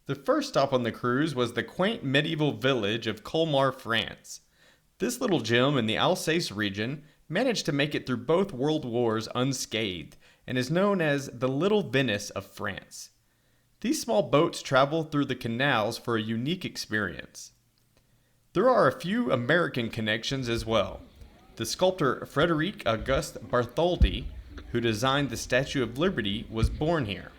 The first stop on the cruise was the quaint medieval village of Colmar, France. This little gem in the Alsace region managed to make it through both world wars unscathed and is known as the Little Venice of France. These small boats travel through the canals for a unique experience. There are a few American connections as well. The sculptor Frederic Auguste Bartholdi, who designed the Statue of Liberty, was born here.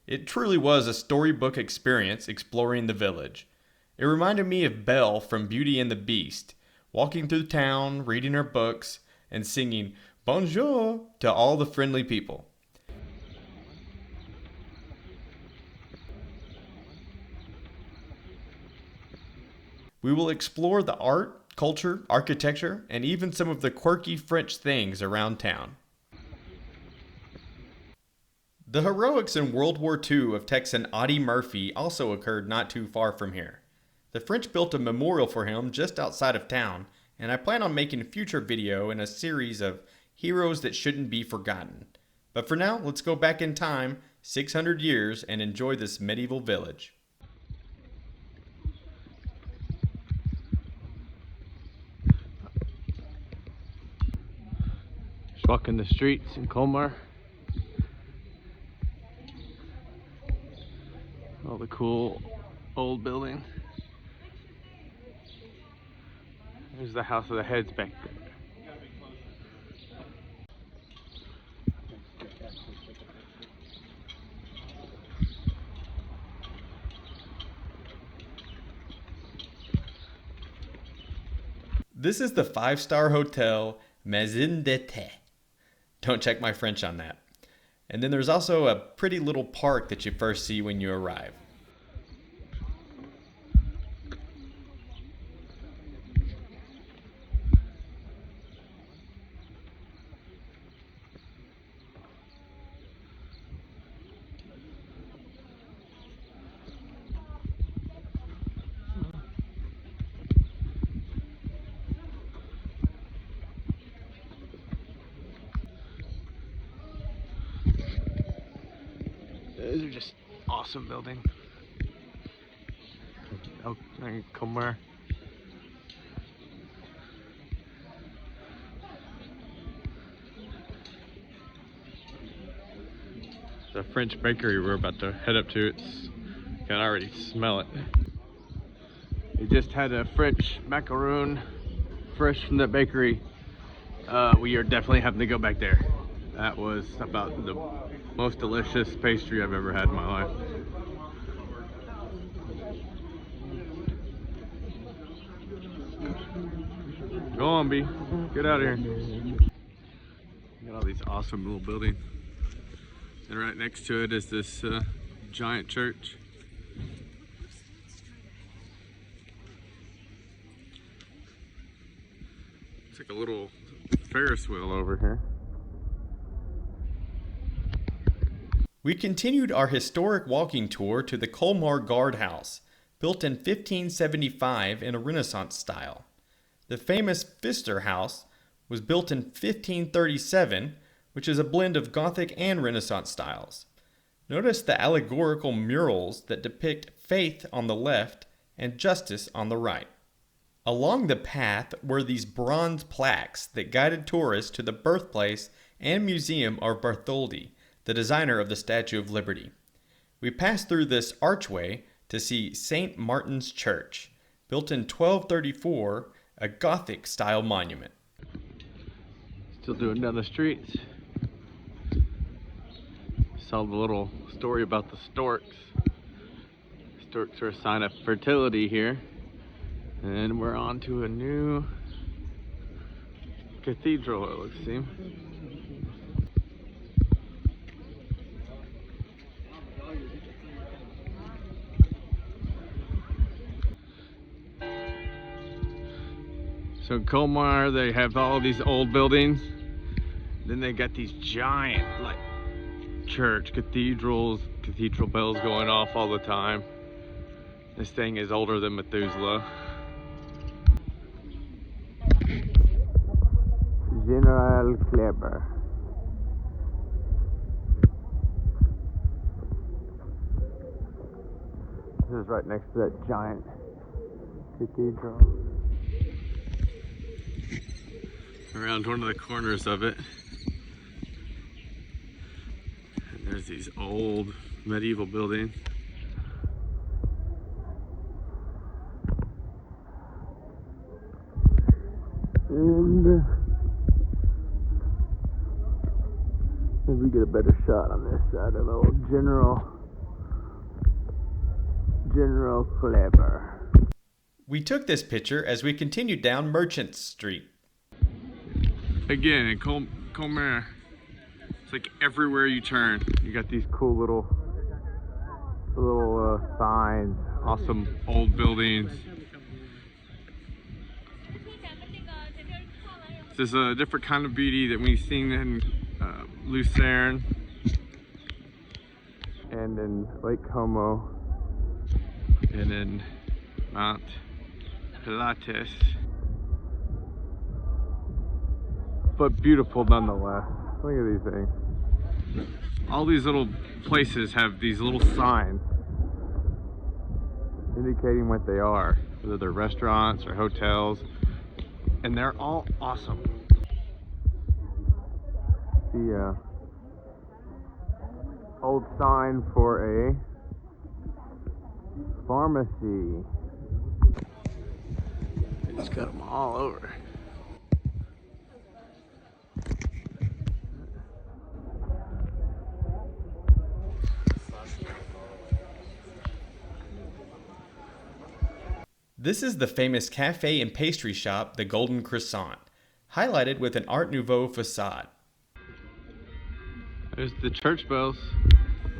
It truly was a storybook experience exploring the village. It reminded me of Belle from Beauty and the Beast, walking through town, reading her books, and singing bonjour to all the friendly people. We will explore the art, culture, architecture, and even some of the quirky French things around town. The heroics in World War II of Texan Audie Murphy also occurred not too far from here. The French built a memorial for him just outside of town, and I plan on making a future video in a series of heroes that shouldn't be forgotten. But for now, let's go back in time 600 years and enjoy this medieval village. Just walking the streets in Colmar. All the cool old buildings. There's the House of the Heads back there. This is the 5-star hotel Maison d'été. Don't check my French on that. And then there's also a pretty little park that you first see when you arrive. Those are just awesome buildings. Oh, Colmar. The French bakery we're about to head up to. You can already smell it. We just had a French macaroon fresh from the bakery. We are definitely having to go back there. That was about the most delicious pastry I've ever had in my life. Go on, B. Get out of here. Got all these awesome little buildings. And right next to it is this giant church. It's like a little Ferris wheel over here. We continued our historic walking tour to the Colmar Guardhouse, built in 1575 in a Renaissance style. The famous Pfister House was built in 1537, which is a blend of Gothic and Renaissance styles. Notice the allegorical murals that depict faith on the left and justice on the right. Along the path were these bronze plaques that guided tourists to the birthplace and museum of Bartholdi, the designer of the Statue of Liberty. We passed through this archway to see St. Martin's Church, built in 1234, a Gothic style monument. Still doing down the streets. Saw the little story about the storks. Storks are a sign of fertility here. And we're on to a new cathedral, it looks to seem. So Colmar, they have all these old buildings. Then they got these giant, like, church, cathedrals, cathedral bells going off all the time. This thing is older than Methuselah. General Kleber. This is right next to that giant cathedral. Around one of the corners of it, and there's these old medieval buildings. And maybe we get a better shot on this side of old General Clever. We took this picture as we continued down Merchant Street. Again, in Colmar, it's like everywhere you turn, you got these cool little signs, awesome old buildings. This is a different kind of beauty that we've seen in Lucerne and in Lake Como and in Mount Pilatus, but beautiful nonetheless. Look at these things. All these little places have these little signs indicating what they are, whether they're restaurants or hotels, and they're all awesome. The old sign for a pharmacy. They just got them all over. This is the famous cafe and pastry shop, the Golden Croissant, highlighted with an Art Nouveau facade. There's the church bells.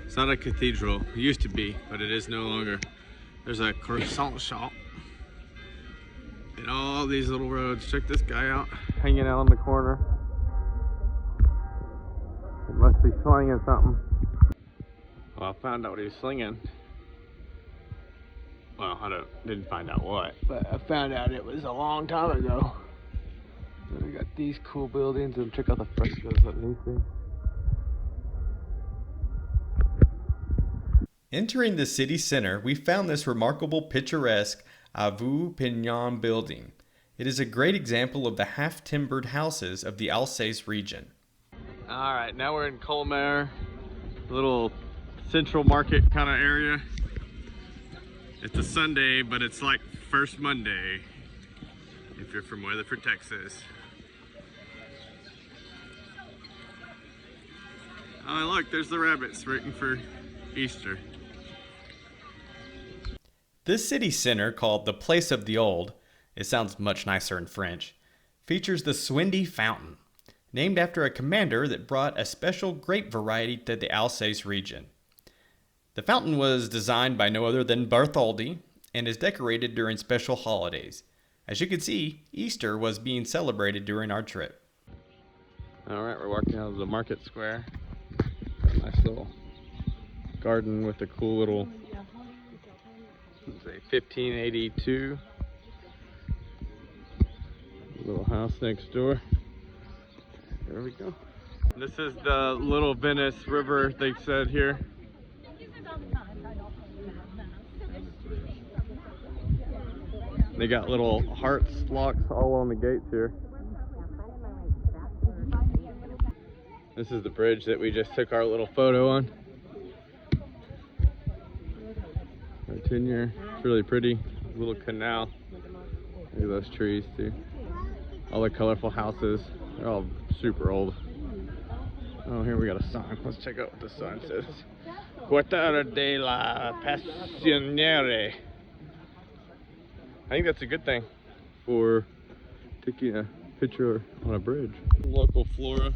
It's not a cathedral. It used to be, but it is no longer. There's a croissant shop. And all these little roads. Check this guy out, hanging out on the corner. He must be slinging something. Well, I found out what he was slinging. Well, didn't find out what, but I found out it was a long time ago. And we got these cool buildings, and check out the frescoes underneath them. Entering the city center, we found this remarkable picturesque Aveux Pignon building. It is a great example of the half-timbered houses of the Alsace region. All right, now we're in Colmar, a little central market kind of area. It's a Sunday, but it's like first Monday if you're from Weatherford, Texas. Oh, look, there's the rabbits waiting for Easter. This city center, called the Place of the Old, it sounds much nicer in French, features the Swindy Fountain, named after a commander that brought a special grape variety to the Alsace region. The fountain was designed by no other than Bartholdi and is decorated during special holidays. As you can see, Easter was being celebrated during our trip. All right, we're walking out of the market square. Got a nice little garden with a cool little, let's say, 1582 little house next door. There we go. This is the Little Venice River, they said here. They got little hearts locks all on the gates here. This is the bridge that we just took our little photo on. Right in here. It's really pretty. Little canal. Look at those trees too. All the colorful houses. They're all super old. Oh, here we got a sign. Let's check out what the sign says. Quartiere de la Passioniere. I think that's a good thing for taking a picture on a bridge. Local flora.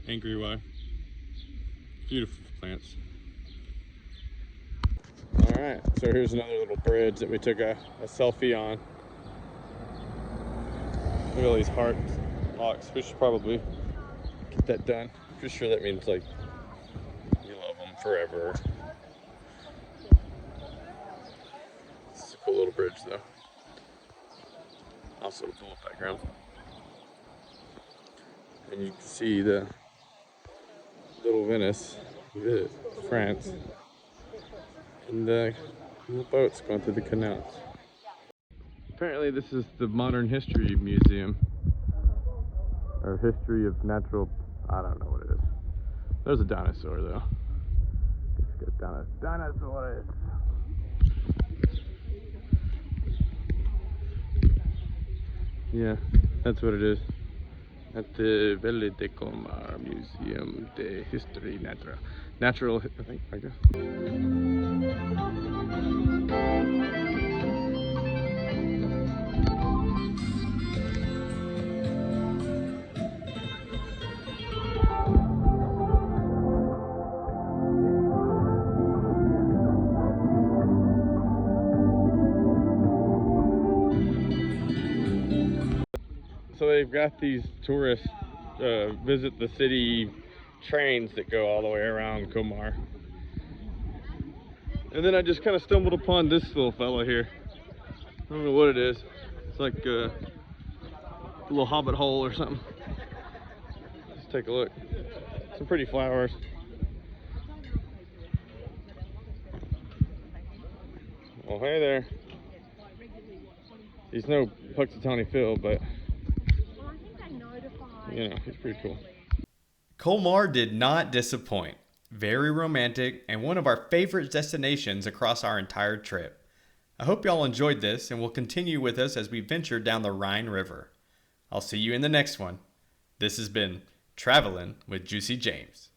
Angry Y. Beautiful plants. Alright, so here's another little bridge that we took a selfie on. Look at all these heart locks. We should probably get that done. Pretty sure that means like you love them forever. This is a cool little bridge though. Also a cool background. And you can see the Little Venice of France. And the little boats going through the canals. Apparently this is the Modern History Museum. Or History of Natural, I don't know what it is. There's a dinosaur though. Let's get dinosaurs. Yeah, that's what it is. At the Vallée de Colmar Museum de History Natural, I think, I guess. So they've got these tourists visit the city trains that go all the way around Colmar. And then I just kind of stumbled upon this little fella here. I don't know what it is. It's like a little hobbit hole or something. Let's take a look. Some pretty flowers. Well, hey there. He's no Puxatawny Phil, but you know, he's pretty cool. Colmar did not disappoint. Very romantic and one of our favorite destinations across our entire trip. I hope y'all enjoyed this and will continue with us as we venture down the Rhine River. I'll see you in the next one. This has been Travelin' with Juicy James.